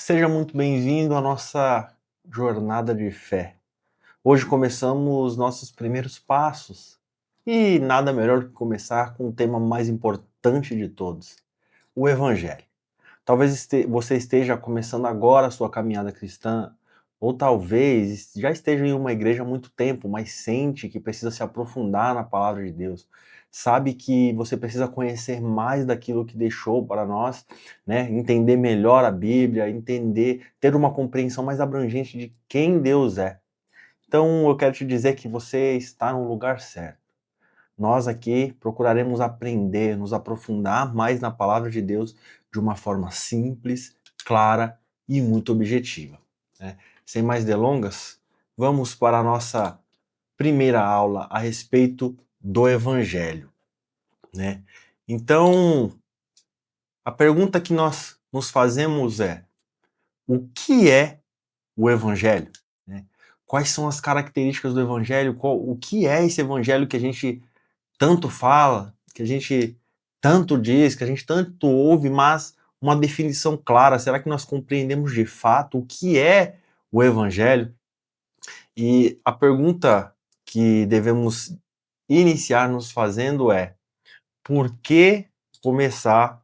Seja muito bem-vindo à nossa jornada de fé. Hoje começamos nossos primeiros passos e nada melhor que começar com o tema mais importante de todos, o Evangelho. Talvez você esteja começando agora a sua caminhada cristã, ou talvez já esteja em uma igreja há muito tempo, mas sente que precisa se aprofundar na palavra de Deus. Sabe que você precisa conhecer mais daquilo que deixou para nós, né? Entender melhor a Bíblia, ter uma compreensão mais abrangente de quem Deus é. Então eu quero te dizer que você está no lugar certo. Nós aqui procuraremos aprender, nos aprofundar mais na palavra de Deus de uma forma simples, clara e muito objetiva, né? Sem mais delongas, vamos para a nossa primeira aula a respeito do Evangelho, né? Então, a pergunta que nós nos fazemos é: o que é o Evangelho, né? Quais são as características do Evangelho? O que é esse Evangelho que a gente tanto fala, que a gente tanto diz, que a gente tanto ouve, mas uma definição clara, será que nós compreendemos de fato o que é o Evangelho? E a pergunta que devemos iniciar nos fazendo é: por que começar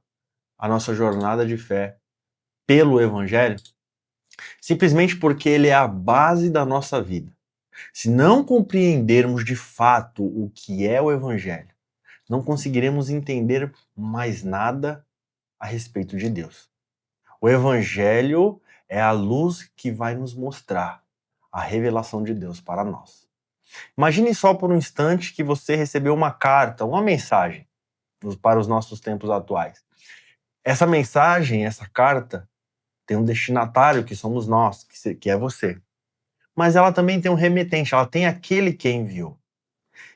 a nossa jornada de fé pelo Evangelho? Simplesmente porque ele é a base da nossa vida. Se não compreendermos de fato o que é o Evangelho, não conseguiremos entender mais nada a respeito de Deus. O Evangelho é a luz que vai nos mostrar a revelação de Deus para nós. Imagine só por um instante que você recebeu uma carta, uma mensagem para os nossos tempos atuais. Essa mensagem, essa carta, tem um destinatário que somos nós, que é você. Mas ela também tem um remetente, ela tem aquele que enviou.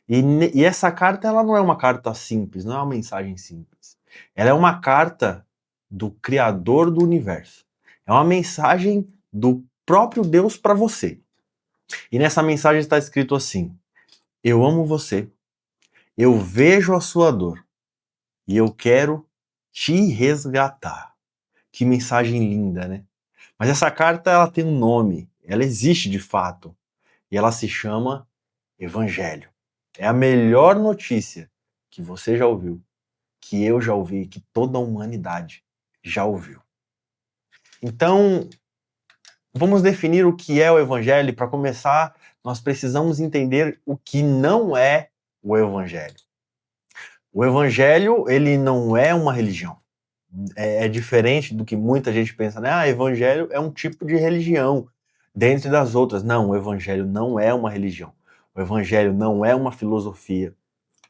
E essa carta, ela não é uma carta simples, não é uma mensagem simples. Ela é uma carta do Criador do Universo. É uma mensagem do próprio Deus para você. E nessa mensagem está escrito assim: eu amo você, eu vejo a sua dor e eu quero te resgatar. Que mensagem linda, né? Mas essa carta, ela tem um nome, ela existe de fato, e ela se chama Evangelho. É a melhor notícia que você já ouviu, que eu já ouvi, que toda a humanidade já ouviu. Então, vamos definir o que é o Evangelho. Para começar, nós precisamos entender o que não é o Evangelho. O Evangelho, ele não é uma religião. É diferente do que muita gente pensa, né? Ah, Evangelho é um tipo de religião, dentre das outras. Não, o Evangelho não é uma religião. O Evangelho não é uma filosofia.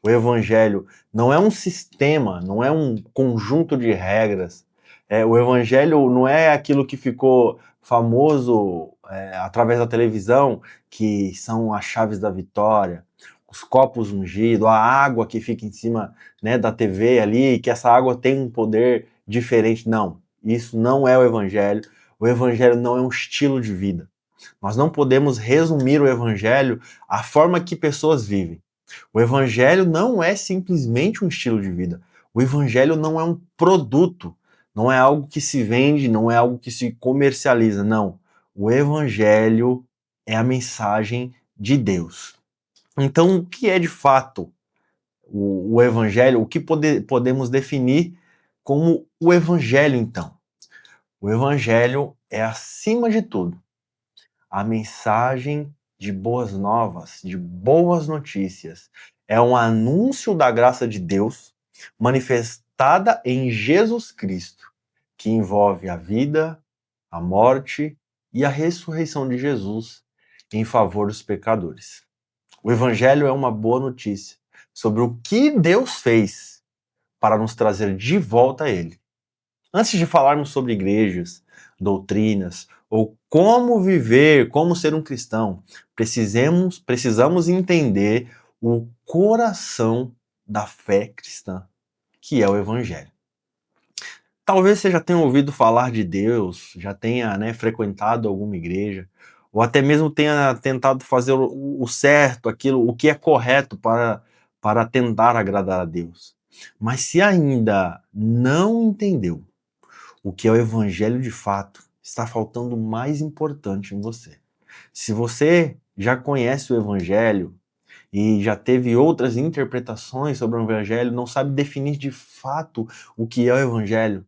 O Evangelho não é um sistema, não é um conjunto de regras. O Evangelho não é aquilo que ficou famoso através da televisão, que são as chaves da vitória, os copos ungidos, a água que fica em cima, né, da TV ali, que essa água tem um poder diferente. Não, isso não é o Evangelho. O Evangelho não é um estilo de vida. Nós não podemos resumir o Evangelho à forma que pessoas vivem. O Evangelho não é simplesmente um estilo de vida. O Evangelho não é um produto, não é algo que se vende, não é algo que se comercializa, não. O Evangelho é a mensagem de Deus. Então, o que é de fato o Evangelho? O que podemos definir como o Evangelho, então? O Evangelho é, acima de tudo, a mensagem de boas novas, de boas notícias. É um anúncio da graça de Deus manifestada em Jesus Cristo, que envolve a vida, a morte e a ressurreição de Jesus em favor dos pecadores. O Evangelho é uma boa notícia sobre o que Deus fez para nos trazer de volta a Ele. Antes de falarmos sobre igrejas, doutrinas ou como viver, como ser um cristão, precisamos entender o coração da fé cristã, que é o Evangelho. Talvez você já tenha ouvido falar de Deus, já tenha, né, frequentado alguma igreja, ou até mesmo tenha tentado fazer o certo, aquilo, o que é correto para tentar agradar a Deus. Mas se ainda não entendeu o que é o Evangelho de fato, está faltando o mais importante em você. Se você já conhece o Evangelho e já teve outras interpretações sobre o Evangelho, não sabe definir de fato o que é o Evangelho,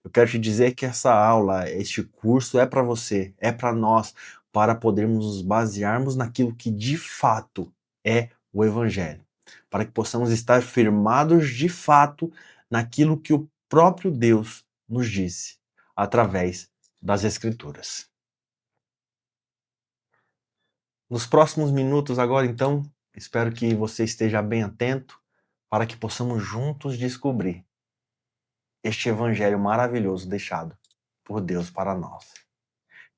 eu quero te dizer que essa aula, este curso é para você, é para nós, para podermos nos basearmos naquilo que de fato é o Evangelho, para que possamos estar firmados de fato naquilo que o próprio Deus nos disse através das Escrituras. Nos próximos minutos agora, então, espero que você esteja bem atento para que possamos juntos descobrir este evangelho maravilhoso deixado por Deus para nós.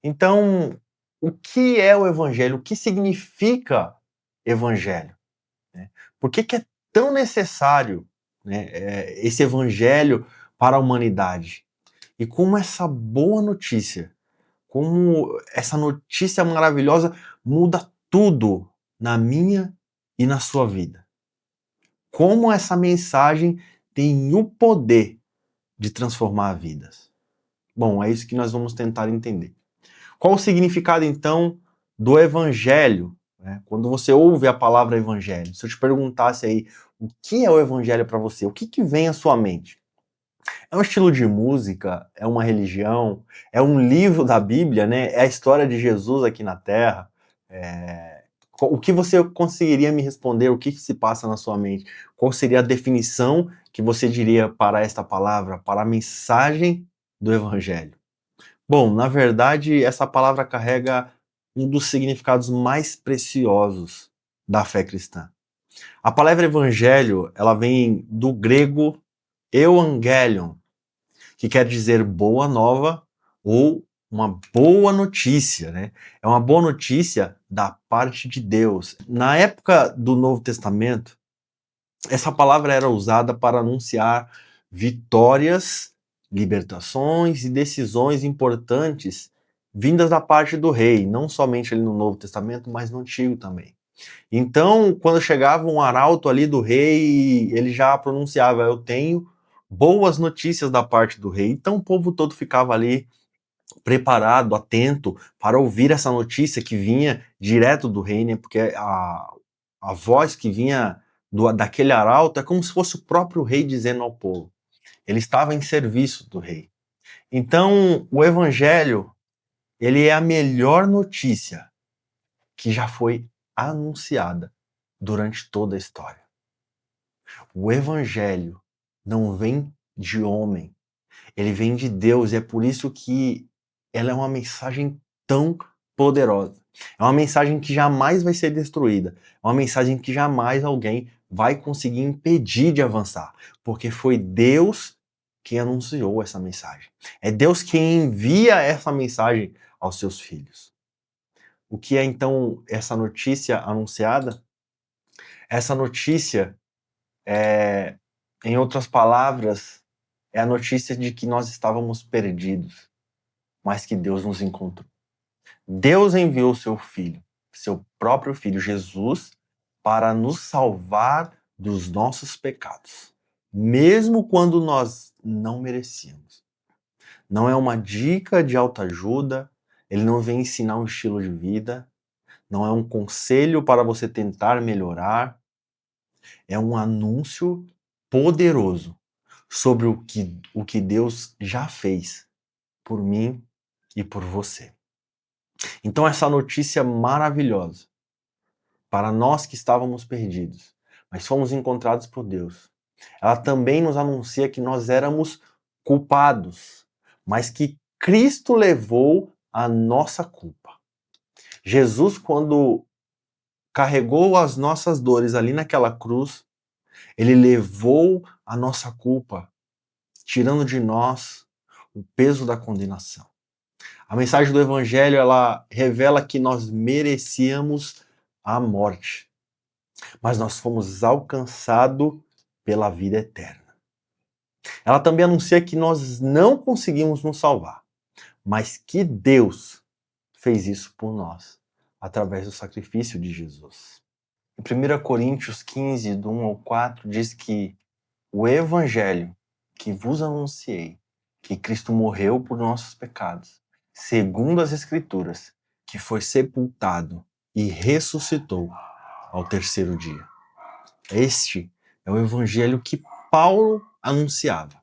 Então, o que é o evangelho? O que significa evangelho? Por que é tão necessário, né, esse evangelho para a humanidade? E como essa boa notícia, como essa notícia maravilhosa muda tudo na minha e na sua vida. Como essa mensagem tem o poder de transformar vidas. Bom, é isso que nós vamos tentar entender. Qual o significado, então, do evangelho? Né? Quando você ouve a palavra evangelho, se eu te perguntasse aí o que é o evangelho para você, o que vem à sua mente? É um estilo de música? É uma religião? É um livro da Bíblia, né? É a história de Jesus aqui na Terra? O que você conseguiria me responder? O que se passa na sua mente? Qual seria a definição que você diria para esta palavra, para a mensagem do Evangelho? Bom, na verdade, essa palavra carrega um dos significados mais preciosos da fé cristã. A palavra evangelho, ela vem do grego euangelion, que quer dizer boa nova ou uma boa notícia, né? É uma boa notícia da parte de Deus. Na época do Novo Testamento, essa palavra era usada para anunciar vitórias, libertações e decisões importantes vindas da parte do rei, não somente ali no Novo Testamento, mas no Antigo também. Então, quando chegava um arauto ali do rei, ele já pronunciava: eu tenho boas notícias da parte do rei. Então o povo todo ficava ali preparado, atento para ouvir essa notícia que vinha direto do rei, né? Porque a voz que vinha daquele arauto é como se fosse o próprio rei dizendo ao povo. Ele estava em serviço do rei. Então, o evangelho, ele é a melhor notícia que já foi anunciada durante toda a história. O evangelho não vem de homem, ele vem de Deus, e é por isso que ela é uma mensagem tão poderosa. É uma mensagem que jamais vai ser destruída. É uma mensagem que jamais alguém vai conseguir impedir de avançar, porque foi Deus quem anunciou essa mensagem. É Deus quem envia essa mensagem aos seus filhos. O que é então essa notícia anunciada? Essa notícia em outras palavras, é a notícia de que nós estávamos perdidos, mas que Deus nos encontrou. Deus enviou seu filho, seu próprio filho Jesus, para nos salvar dos nossos pecados, mesmo quando nós não merecíamos. Não é uma dica de autoajuda, ele não vem ensinar um estilo de vida, não é um conselho para você tentar melhorar, é um anúncio poderoso sobre o que Deus já fez por mim e por você. Então, essa notícia maravilhosa, para nós que estávamos perdidos, mas fomos encontrados por Deus, ela também nos anuncia que nós éramos culpados, mas que Cristo levou a nossa culpa. Jesus, quando carregou as nossas dores ali naquela cruz, ele levou a nossa culpa, tirando de nós o peso da condenação. A mensagem do Evangelho, ela revela que nós merecíamos a morte, mas nós fomos alcançados pela vida eterna. Ela também anuncia que nós não conseguimos nos salvar, mas que Deus fez isso por nós, através do sacrifício de Jesus. Em 1 Coríntios 15, do 1 ao 4, diz que o Evangelho que vos anunciei, que Cristo morreu por nossos pecados, segundo as Escrituras, que foi sepultado e ressuscitou ao terceiro dia. Este é o evangelho que Paulo anunciava.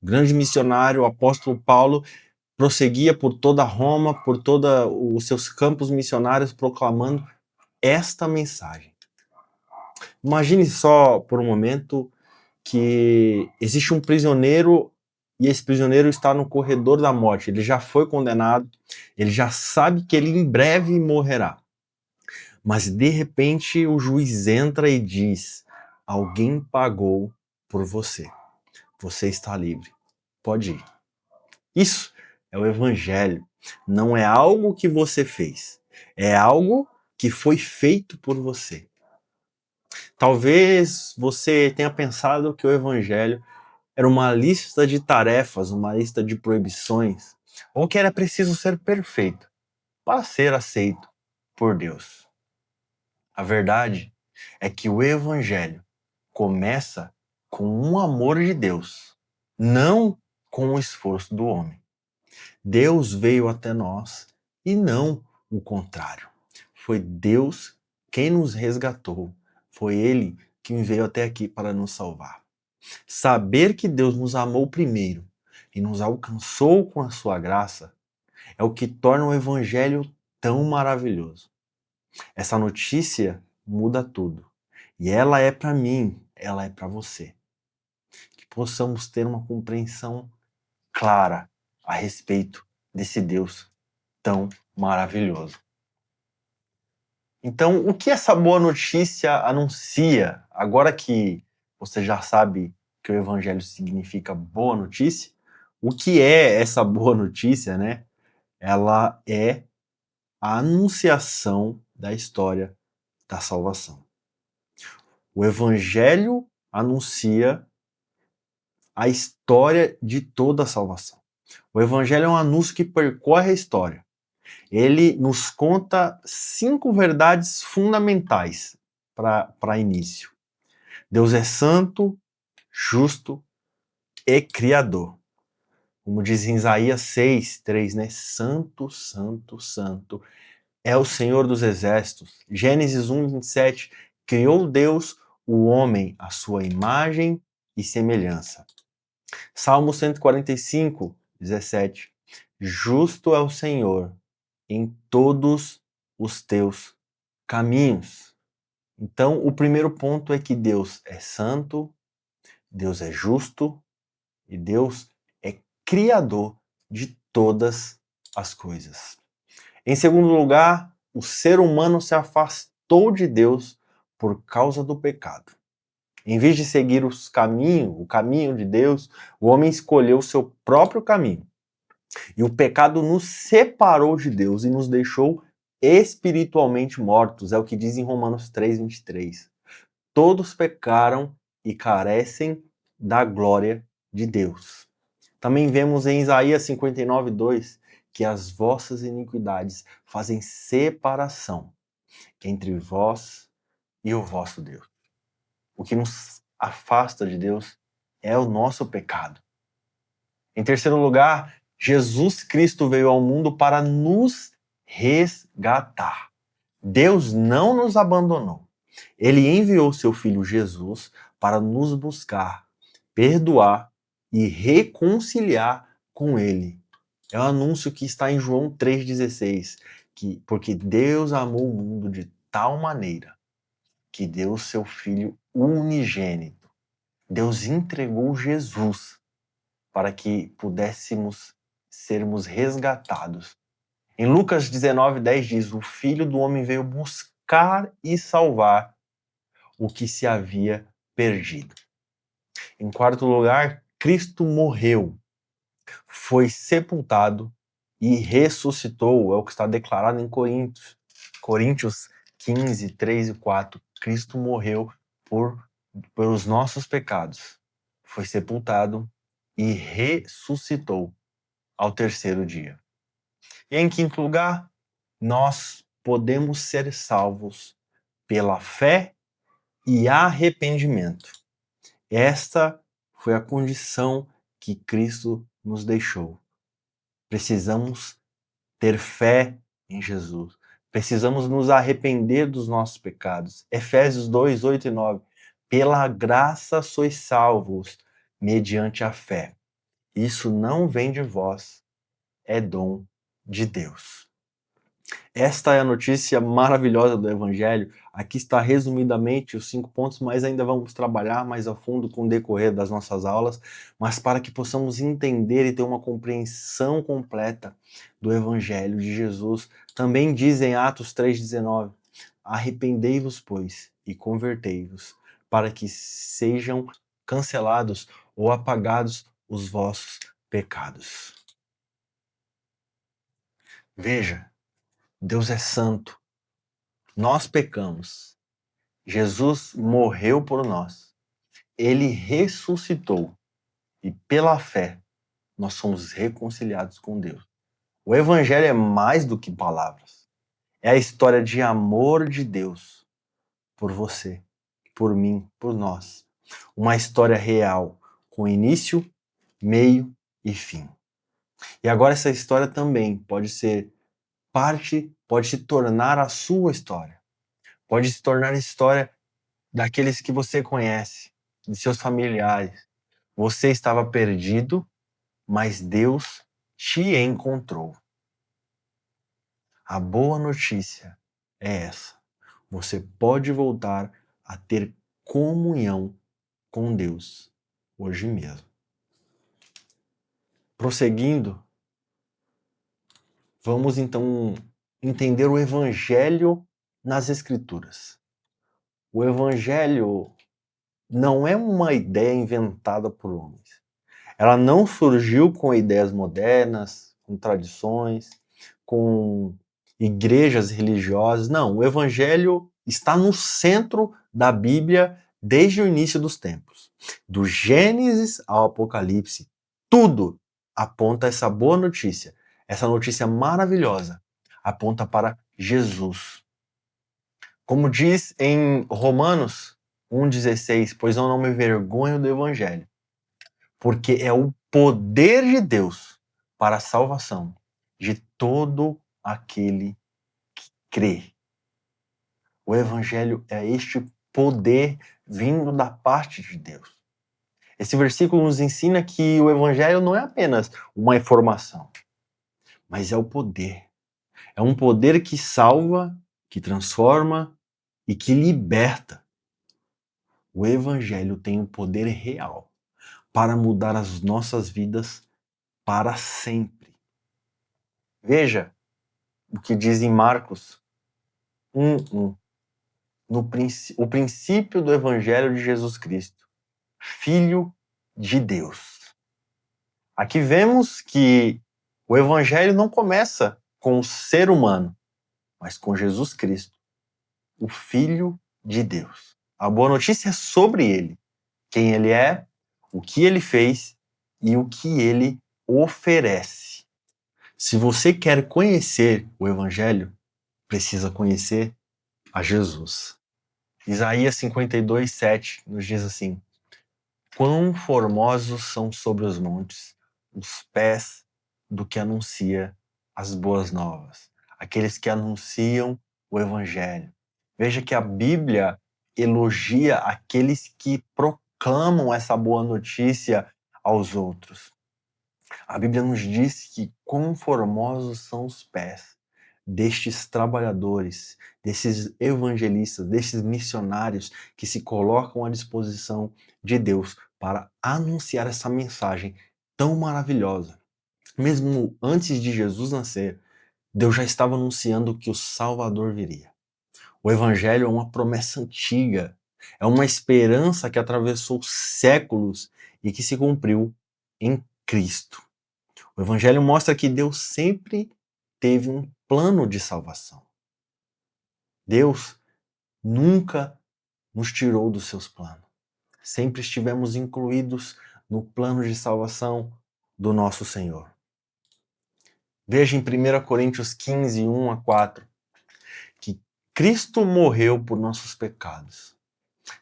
O grande missionário, o apóstolo Paulo, prosseguia por toda Roma, por todos os seus campos missionários, proclamando esta mensagem. Imagine só por um momento que existe um prisioneiro e esse prisioneiro está no corredor da morte. Ele já foi condenado, ele já sabe que ele em breve morrerá. Mas de repente o juiz entra e diz: alguém pagou por você. Você está livre. Pode ir. Isso é o evangelho. Não é algo que você fez. É algo que foi feito por você. Talvez você tenha pensado que o evangelho era uma lista de tarefas, uma lista de proibições, ou que era preciso ser perfeito para ser aceito por Deus. A verdade é que o evangelho começa com um amor de Deus, não com o esforço do homem. Deus veio até nós e não o contrário. Foi Deus quem nos resgatou. Foi Ele quem veio até aqui para nos salvar. Saber que Deus nos amou primeiro e nos alcançou com a sua graça é o que torna o evangelho tão maravilhoso. Essa notícia muda tudo. E ela é para mim, ela é para você. Que possamos ter uma compreensão clara a respeito desse Deus tão maravilhoso. Então, o que essa boa notícia anuncia? Agora que você já sabe que o evangelho significa boa notícia, o que é essa boa notícia, né? Ela é a anunciação da história da salvação. O evangelho anuncia a história de toda a salvação. O evangelho é um anúncio que percorre a história. Ele nos conta 5 verdades fundamentais para início. Deus é santo, justo e criador. Como diz em Isaías 6:3, né? Santo, santo, santo é o Senhor dos exércitos. Gênesis 1:27, criou Deus o homem à sua imagem e semelhança. Salmo 145:17, justo é o Senhor em todos os teus caminhos. Então, o primeiro ponto é que Deus é santo, Deus é justo e Deus é criador de todas as coisas. Em segundo lugar, o ser humano se afastou de Deus por causa do pecado. Em vez de seguir o caminho de Deus, o homem escolheu o seu próprio caminho. E o pecado nos separou de Deus e nos deixou espiritualmente mortos. É o que diz em Romanos 3:23. Todos pecaram e carecem da glória de Deus. Também vemos em Isaías 59:2 que as vossas iniquidades fazem separação entre vós e o vosso Deus. O que nos afasta de Deus é o nosso pecado. Em terceiro lugar, Jesus Cristo veio ao mundo para nos resgatar. Deus não nos abandonou. Ele enviou seu Filho Jesus para nos buscar, perdoar e reconciliar com Ele. É o anúncio que está em João 3,16, porque Deus amou o mundo de tal maneira que deu o seu Filho unigênito. Deus entregou Jesus para que pudéssemos sermos resgatados. Em Lucas 19:10 diz: o Filho do Homem veio buscar e salvar o que se havia perdido. Em quarto lugar, Cristo morreu, foi sepultado e ressuscitou, é o que está declarado em Coríntios 15:3 e 4. Cristo morreu pelos nossos pecados, foi sepultado e ressuscitou ao terceiro dia. E em quinto lugar, nós podemos ser salvos pela fé e arrependimento. Esta foi a condição que Cristo nos deixou. Precisamos ter fé em Jesus. Precisamos nos arrepender dos nossos pecados. Efésios 2, 8 e 9. Pela graça sois salvos, mediante a fé. Isso não vem de vós, é dom de Deus. Esta é a notícia maravilhosa do Evangelho. Aqui está resumidamente os 5 pontos, mas ainda vamos trabalhar mais a fundo com o decorrer das nossas aulas, mas para que possamos entender e ter uma compreensão completa do Evangelho de Jesus. Também diz em Atos 3,19: arrependei-vos, pois, e convertei-vos, para que sejam cancelados ou apagados os vossos pecados. Veja, Deus é santo. Nós pecamos. Jesus morreu por nós. Ele ressuscitou. E pela fé, nós somos reconciliados com Deus. O Evangelho é mais do que palavras. É a história de amor de Deus por você, por mim, por nós. Uma história real, com início, meio e fim. E agora essa história também pode ser parte, pode se tornar a sua história. Pode se tornar a história daqueles que você conhece, de seus familiares. Você estava perdido, mas Deus te encontrou. A boa notícia é essa. Você pode voltar a ter comunhão com Deus hoje mesmo. Prosseguindo, vamos então entender o Evangelho nas Escrituras. O Evangelho não é uma ideia inventada por homens. Ela não surgiu com ideias modernas, com tradições, com igrejas religiosas. Não, o Evangelho está no centro da Bíblia desde o início dos tempos. Do Gênesis ao Apocalipse, tudo aponta essa boa notícia, essa notícia maravilhosa, aponta para Jesus. Como diz em Romanos 1,16, pois eu não me vergonho do Evangelho, porque é o poder de Deus para a salvação de todo aquele que crê. O Evangelho é este poder vindo da parte de Deus. Esse versículo nos ensina que o Evangelho não é apenas uma informação, mas é o poder. É um poder que salva, que transforma e que liberta. O Evangelho tem um poder real para mudar as nossas vidas para sempre. Veja o que diz em Marcos 1:1. O princípio do Evangelho de Jesus Cristo, Filho de Deus. Aqui vemos que o Evangelho não começa com o ser humano, mas com Jesus Cristo, o Filho de Deus. A boa notícia é sobre ele, quem ele é, o que ele fez e o que ele oferece. Se você quer conhecer o Evangelho, precisa conhecer a Jesus. Isaías 52:7 nos diz assim: quão formosos são sobre os montes os pés do que anuncia as boas novas, aqueles que anunciam o Evangelho. Veja que a Bíblia elogia aqueles que proclamam essa boa notícia aos outros. A Bíblia nos diz que quão formosos são os pés destes trabalhadores, desses evangelistas, desses missionários que se colocam à disposição de Deus para anunciar essa mensagem tão maravilhosa. Mesmo antes de Jesus nascer, Deus já estava anunciando que o Salvador viria. O Evangelho é uma promessa antiga, é uma esperança que atravessou séculos e que se cumpriu em Cristo. O Evangelho mostra que Deus sempre teve um plano de salvação. Deus nunca nos tirou dos seus planos. Sempre estivemos incluídos no plano de salvação do nosso Senhor. Veja em 1 Coríntios 15, 1-4, que Cristo morreu por nossos pecados,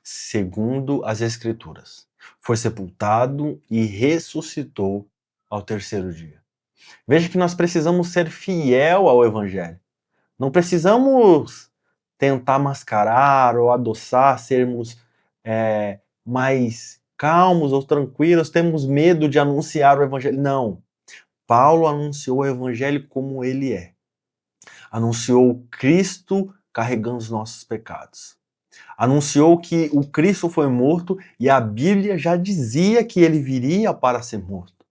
segundo as Escrituras. Foi sepultado e ressuscitou ao terceiro dia. Veja que nós precisamos ser fiel ao Evangelho. Não precisamos tentar mascarar ou adoçar, sermos mais calmos ou tranquilos, temos medo de anunciar o Evangelho. Não. Paulo anunciou o Evangelho como ele é. Anunciou Cristo carregando os nossos pecados. Anunciou que o Cristo foi morto e a Bíblia já dizia que ele viria para ser morto.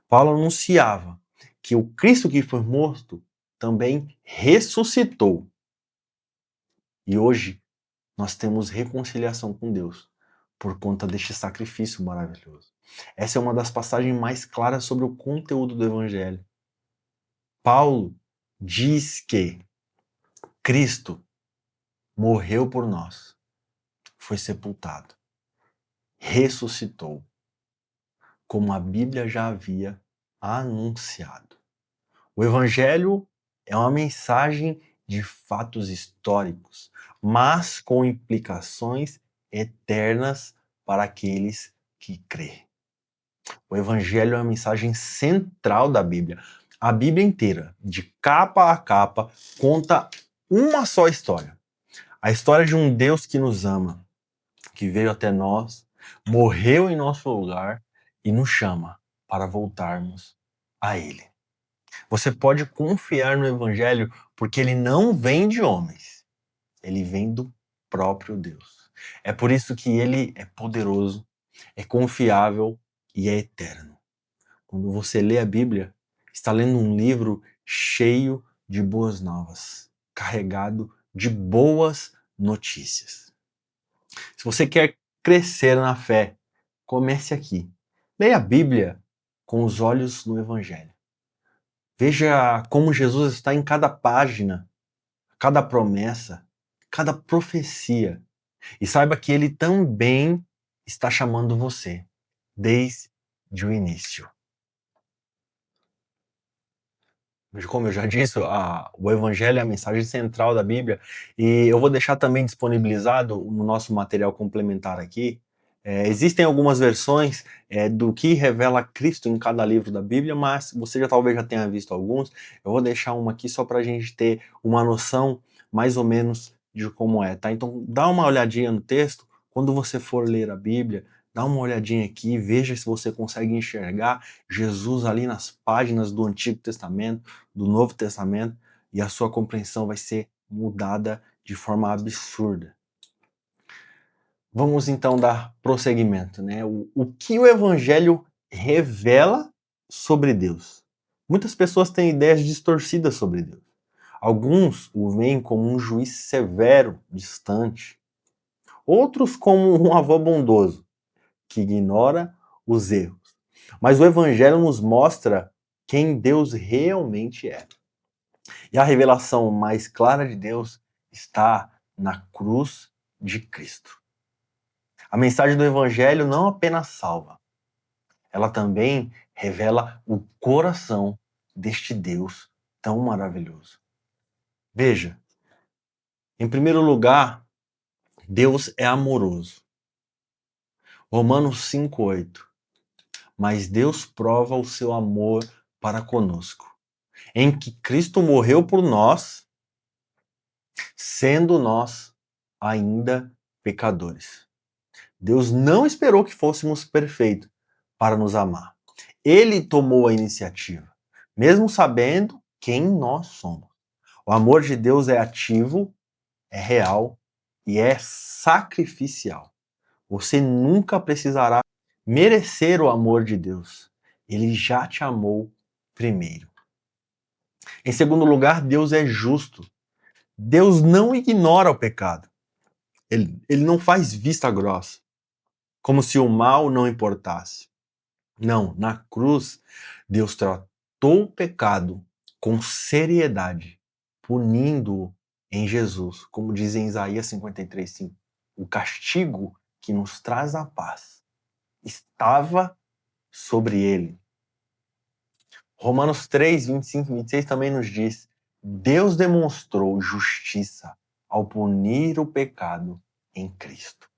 Paulo anunciava que o Cristo que foi morto também ressuscitou. E hoje nós temos reconciliação com Deus por conta deste sacrifício maravilhoso. Essa é uma das passagens mais claras sobre o conteúdo do Evangelho. Paulo diz que Cristo morreu por nós, foi sepultado, ressuscitou, como a Bíblia já havia anunciado. O Evangelho é uma mensagem de fatos históricos, mas com implicações eternas para aqueles que crêem. O Evangelho é uma mensagem central da Bíblia. A Bíblia inteira, de capa a capa, conta uma só história. A história de um Deus que nos ama, que veio até nós, morreu em nosso lugar e nos chama para voltarmos a Ele. Você pode confiar no Evangelho porque ele não vem de homens, ele vem do próprio Deus. É por isso que ele é poderoso, é confiável e é eterno. Quando você lê a Bíblia, está lendo um livro cheio de boas novas, carregado de boas notícias. Se você quer crescer na fé, comece aqui. Leia a Bíblia com os olhos no Evangelho. Veja como Jesus está em cada página, cada promessa, cada profecia. E saiba que ele também está chamando você desde o início. Como eu já disse, o Evangelho é a mensagem central da Bíblia e eu vou deixar também disponibilizado no nosso material complementar aqui. Existem algumas versões do que revela Cristo em cada livro da Bíblia, mas você talvez já tenha visto alguns. Eu vou deixar uma aqui só para a gente ter uma noção mais ou menos de como é, tá? Então dá uma olhadinha no texto, quando você for ler a Bíblia, dá uma olhadinha aqui, veja se você consegue enxergar Jesus ali nas páginas do Antigo Testamento, do Novo Testamento, e a sua compreensão vai ser mudada de forma absurda. Vamos então dar prosseguimento, né? O que o Evangelho revela sobre Deus? Muitas pessoas têm ideias distorcidas sobre Deus. Alguns o veem como um juiz severo, distante. Outros como um avô bondoso, que ignora os erros. Mas o Evangelho nos mostra quem Deus realmente é. E a revelação mais clara de Deus está na cruz de Cristo. A mensagem do Evangelho não apenas salva, ela também revela o coração deste Deus tão maravilhoso. Veja, em primeiro lugar, Deus é amoroso. Romanos 5:8. Mas Deus prova o seu amor para conosco, em que Cristo morreu por nós, sendo nós ainda pecadores. Deus não esperou que fôssemos perfeitos para nos amar. Ele tomou a iniciativa, mesmo sabendo quem nós somos. O amor de Deus é ativo, é real e é sacrificial. Você nunca precisará merecer o amor de Deus. Ele já te amou primeiro. Em segundo lugar, Deus é justo. Deus não ignora o pecado. Ele não faz vista grossa, como se o mal não importasse. Não, na cruz, Deus tratou o pecado com seriedade, punindo-o em Jesus, como diz em Isaías 53:5. O castigo que nos traz a paz estava sobre ele. Romanos 3:25-26 também nos diz: Deus demonstrou justiça ao punir o pecado em Cristo.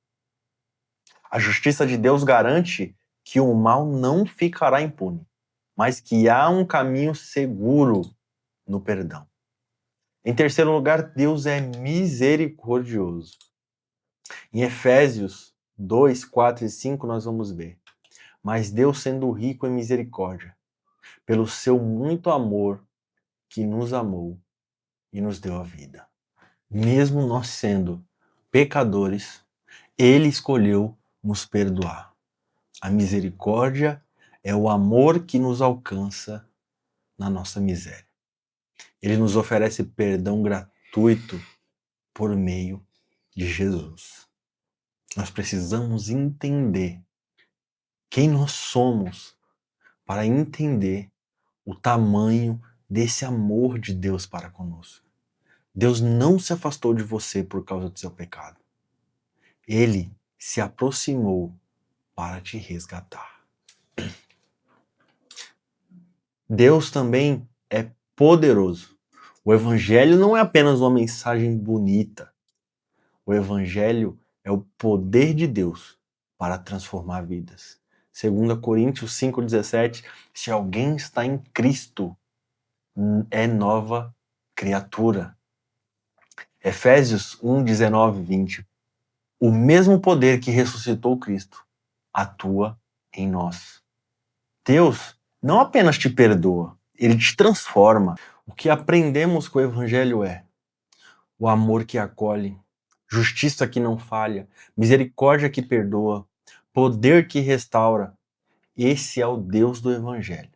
A justiça de Deus garante que o mal não ficará impune. mas que há um caminho seguro no perdão. Em terceiro lugar, Deus é misericordioso. Em Efésios 2, 4 e 5 nós vamos ver: mas Deus, sendo rico em misericórdia, pelo seu muito amor que nos amou e nos deu a vida. Mesmo nós sendo pecadores, Ele escolheu nos perdoar. A misericórdia é o amor que nos alcança na nossa miséria. Ele nos oferece perdão gratuito por meio de Jesus. Nós precisamos entender quem nós somos para entender o tamanho desse amor de Deus para conosco. Deus não se afastou de você por causa do seu pecado. Ele se aproximou para te resgatar. Deus também é poderoso. O Evangelho não é apenas uma mensagem bonita. O Evangelho é o poder de Deus para transformar vidas. 2 Coríntios 5,17, se alguém está em Cristo, é nova criatura. Efésios 1, 19 e 20. O mesmo poder que ressuscitou Cristo atua em nós. Deus não apenas te perdoa, Ele te transforma. O que aprendemos com o Evangelho é o amor que acolhe, justiça que não falha, misericórdia que perdoa, poder que restaura. Esse é o Deus do Evangelho.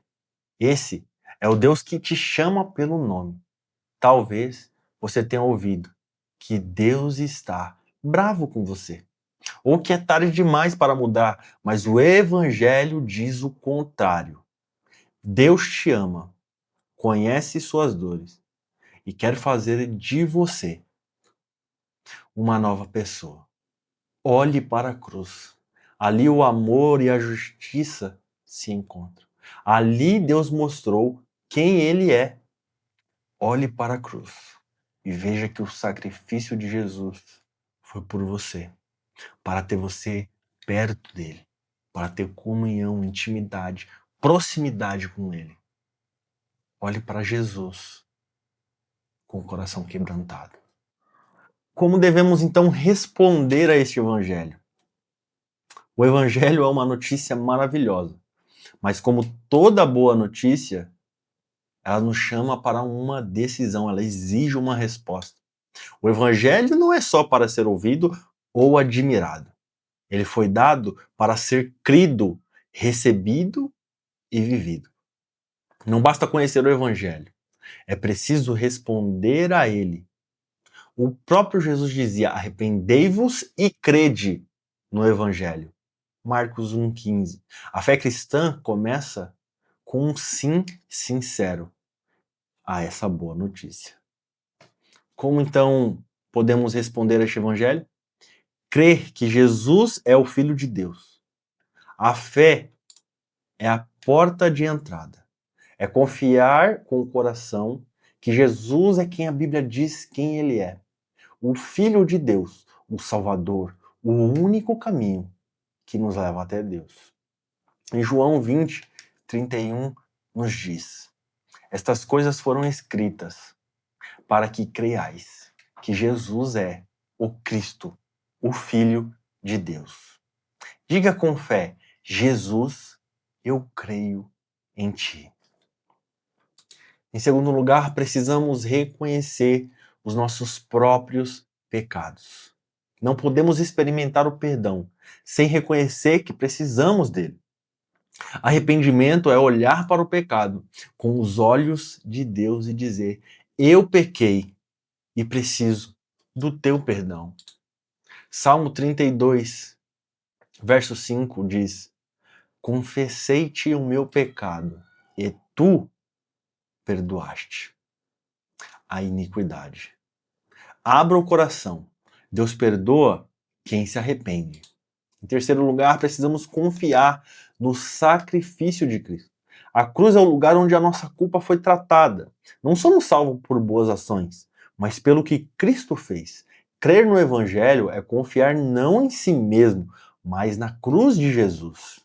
Esse é o Deus que te chama pelo nome. Talvez você tenha ouvido que Deus está bravo com você, ou que é tarde demais para mudar, mas o Evangelho diz o contrário. Deus te ama, conhece suas dores e quer fazer de você uma nova pessoa. Olhe para a cruz. Ali o amor e a justiça se encontram. Ali Deus mostrou quem Ele é. Olhe para a cruz e veja que o sacrifício de Jesus foi por você, para ter você perto dele, para ter comunhão, intimidade, proximidade com ele. Olhe para Jesus com o coração quebrantado. Como devemos então responder a este evangelho? O evangelho é uma notícia maravilhosa, mas como toda boa notícia, ela nos chama para uma decisão, ela exige uma resposta. O evangelho não é só para ser ouvido ou admirado. Ele foi dado para ser crido, recebido e vivido. Não basta conhecer o evangelho, é preciso responder a ele. O próprio Jesus dizia: arrependei-vos e crede no evangelho. Marcos 1,15. A fé cristã começa com um sim sincero a essa boa notícia. Como então podemos responder a este evangelho? Crer que Jesus é o Filho de Deus. A fé é a porta de entrada. É confiar com o coração que Jesus é quem a Bíblia diz quem ele é. O Filho de Deus, o Salvador, o único caminho que nos leva até Deus. Em João 20, 31, nos diz: estas coisas foram escritas para que creiais que Jesus é o Cristo, o Filho de Deus. Diga com fé: Jesus, eu creio em ti. Em segundo lugar, precisamos reconhecer os nossos próprios pecados. Não podemos experimentar o perdão sem reconhecer que precisamos dele. Arrependimento é olhar para o pecado com os olhos de Deus e dizer: eu pequei e preciso do teu perdão. Salmo 32, verso 5 diz: confessei-te o meu pecado e tu perdoaste a iniquidade. Abra o coração. Deus perdoa quem se arrepende. Em terceiro lugar, precisamos confiar no sacrifício de Cristo. A cruz é o lugar onde a nossa culpa foi tratada. Não somos salvos por boas ações, mas pelo que Cristo fez. Crer no Evangelho é confiar não em si mesmo, mas na cruz de Jesus.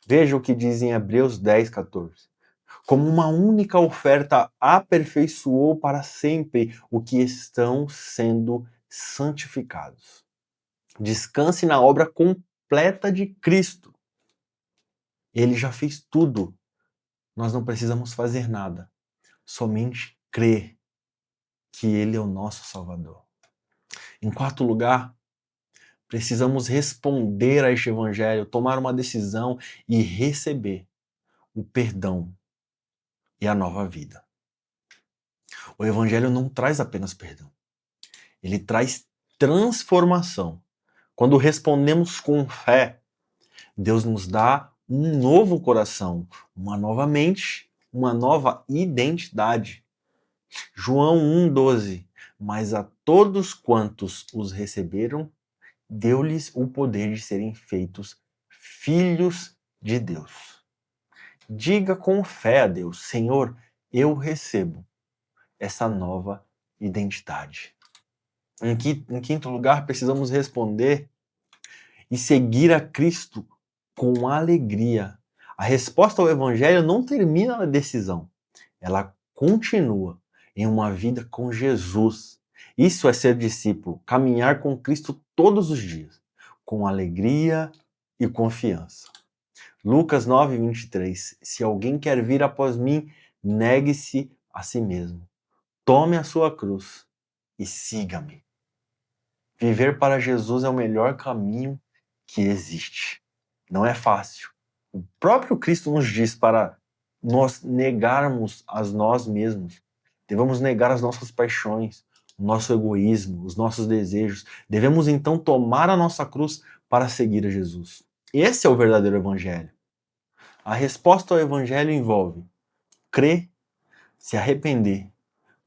Veja o que diz em Hebreus 10, 14. como uma única oferta, aperfeiçoou para sempre o que estão sendo santificados. Descanse na obra completa de Cristo. Ele já fez tudo. Nós não precisamos fazer nada. Somente crer que Ele é o nosso Salvador. Em quarto lugar, precisamos responder a este evangelho, tomar uma decisão e receber o perdão e a nova vida. O evangelho não traz apenas perdão. Ele traz transformação. Quando respondemos com fé, Deus nos dá um novo coração, uma nova mente, uma nova identidade. João 1,12. Mas a todos quantos os receberam, deu-lhes o poder de serem feitos filhos de Deus. Diga com fé a Deus: Senhor, eu recebo essa nova identidade. Em quinto lugar, precisamos responder e seguir a Cristo com alegria. A resposta ao Evangelho não termina na decisão, ela continua em uma vida com Jesus. Isso é ser discípulo, caminhar com Cristo todos os dias, com alegria e confiança. Lucas 9:23. Se alguém quer vir após mim, negue-se a si mesmo. Tome a sua cruz e siga-me. Viver para Jesus é o melhor caminho que existe. Não é fácil. O próprio Cristo nos diz para nós negarmos a nós mesmos. Devemos negar as nossas paixões, o nosso egoísmo, os nossos desejos. Devemos então tomar a nossa cruz para seguir a Jesus. Esse é o verdadeiro evangelho. A resposta ao evangelho envolve crer, se arrepender,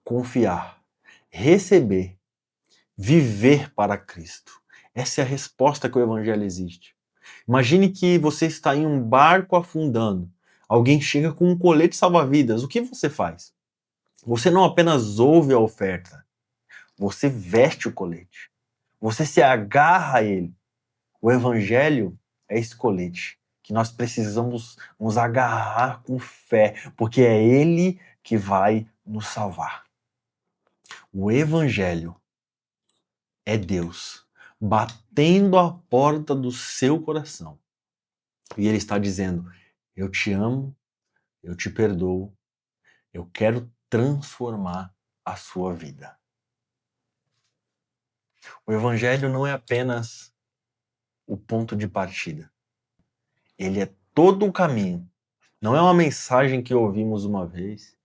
confiar, receber, viver para Cristo. Essa é a resposta que o evangelho existe. Imagine que você está em um barco afundando. Alguém chega com um colete salva-vidas. O que você faz? Você não apenas ouve a oferta, você veste o colete. Você se agarra a ele. O evangelho é esse colete que nós precisamos nos agarrar com fé, porque é ele que vai nos salvar. O evangelho é Deus batendo a porta do seu coração. E ele está dizendo: eu te amo, eu te perdoo, eu quero transformar a sua vida. O evangelho não é apenas o ponto de partida. Ele é todo o caminho. Não é uma mensagem que ouvimos uma vez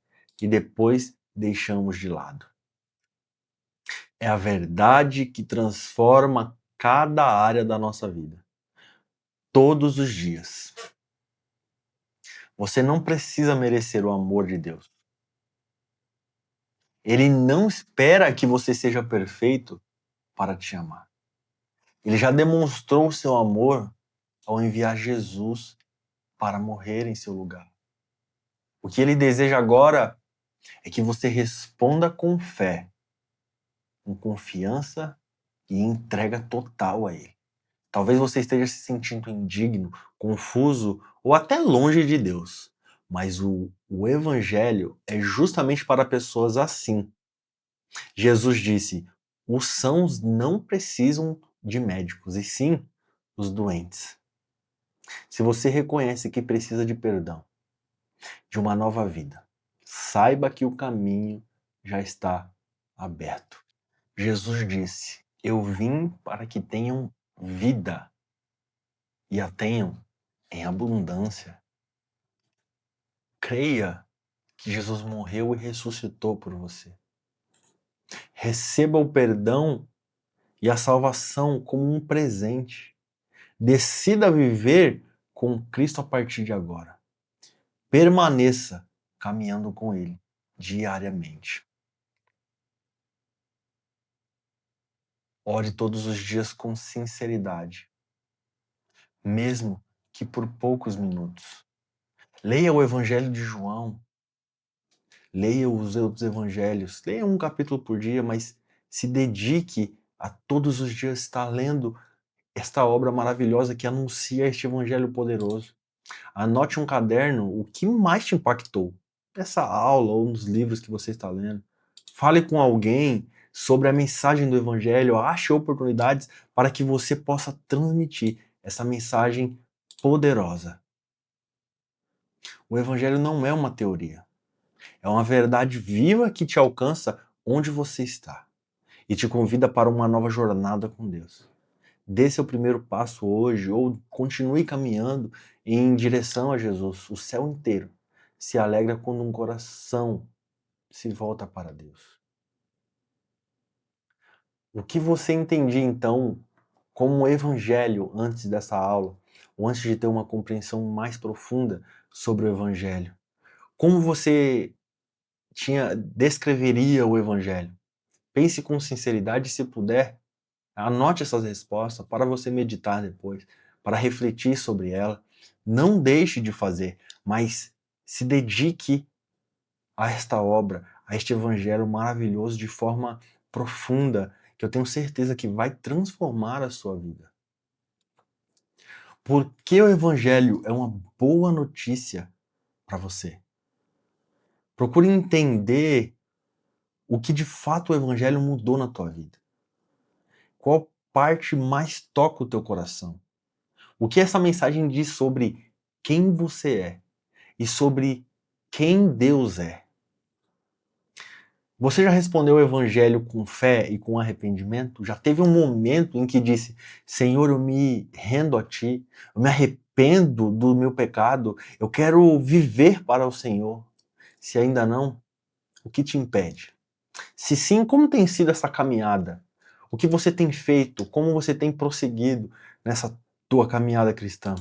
e depois deixamos de lado. É a verdade que transforma cada área da nossa vida. Todos os dias. Você não precisa merecer o amor de Deus. Ele não espera que você seja perfeito para te amar. Ele já demonstrou o seu amor ao enviar Jesus para morrer em seu lugar. O que ele deseja agora é que você responda com fé, com confiança e entrega total a ele. Talvez você esteja se sentindo indigno, confuso ou até longe de Deus. Mas o evangelho é justamente para pessoas assim. Jesus disse: os sãos não precisam de médicos, e sim os doentes. Se você reconhece que precisa de perdão, de uma nova vida, saiba que o caminho já está aberto. Jesus disse: eu vim para que tenham vida e a tenham em abundância. Creia que Jesus morreu e ressuscitou por você. Receba o perdão e a salvação como um presente. Decida viver com Cristo a partir de agora. Permaneça caminhando com Ele diariamente. Ore todos os dias com sinceridade, mesmo que por poucos minutos. Leia o Evangelho de João. Leia os outros evangelhos. Leia um capítulo por dia, mas se dedique a todos os dias estar lendo esta obra maravilhosa que anuncia este evangelho poderoso. Anote um caderno o que mais te impactou essa aula ou nos livros que você está lendo. Fale com alguém sobre a mensagem do Evangelho, ache oportunidades para que você possa transmitir essa mensagem poderosa. O Evangelho não é uma teoria, é uma verdade viva que te alcança onde você está e te convida para uma nova jornada com Deus. Dê seu primeiro passo hoje ou continue caminhando em direção a Jesus. O céu inteiro se alegra quando um coração se volta para Deus. O que você entendia então como um evangelho antes dessa aula, ou antes de ter uma compreensão mais profunda sobre o evangelho? Como você descreveria o evangelho? Pense com sinceridade e, se puder, anote essas respostas para você meditar depois, para refletir sobre ela. Não deixe de fazer, mas se dedique a esta obra, a este evangelho maravilhoso de forma profunda, que eu tenho certeza que vai transformar a sua vida. Por que o evangelho é uma boa notícia para você? Procure entender o que de fato o evangelho mudou na tua vida. Qual parte mais toca o teu coração? O que essa mensagem diz sobre quem você é e sobre quem Deus é? Você já respondeu o evangelho com fé e com arrependimento? Já teve um momento em que disse: Senhor, eu me rendo a Ti, eu me arrependo do meu pecado, eu quero viver para o Senhor? Se ainda não, o que te impede? Se sim, como tem sido essa caminhada? O que você tem feito? Como você tem prosseguido nessa tua caminhada cristã?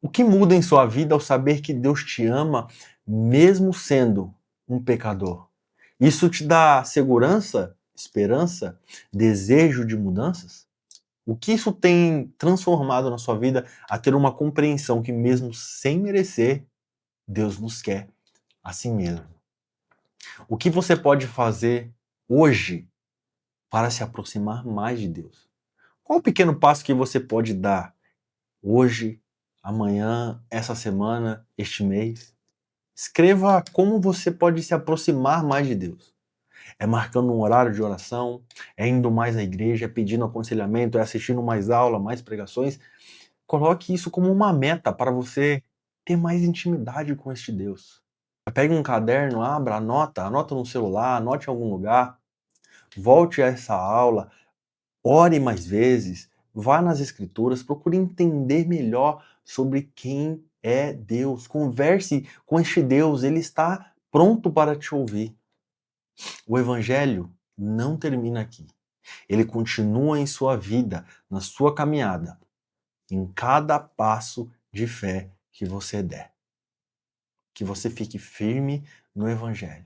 O que muda em sua vida ao saber que Deus te ama, mesmo sendo um pecador? Isso te dá segurança, esperança, desejo de mudanças? O que isso tem transformado na sua vida a ter uma compreensão que, mesmo sem merecer, Deus nos quer assim mesmo? O que você pode fazer hoje para se aproximar mais de Deus? Qual o pequeno passo que você pode dar hoje, amanhã, essa semana, este mês? Escreva como você pode se aproximar mais de Deus. É marcando um horário de oração, é indo mais à igreja, é pedindo aconselhamento, é assistindo mais aula, mais pregações. Coloque isso como uma meta para você ter mais intimidade com este Deus. Pegue um caderno, abra, anota no celular, anote em algum lugar, volte a essa aula, ore mais vezes, vá nas escrituras, procure entender melhor sobre quem é Deus. Converse com este Deus, ele está pronto para te ouvir. O evangelho não termina aqui. Ele continua em sua vida, na sua caminhada, em cada passo de fé que você der. Que você fique firme no evangelho.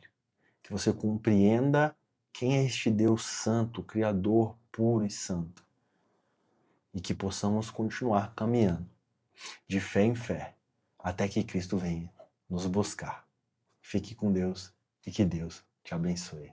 Que você compreenda quem é este Deus santo, Criador puro e santo. E que possamos continuar caminhando de fé em fé até que Cristo venha nos buscar. Fique com Deus e que Deus te abençoe.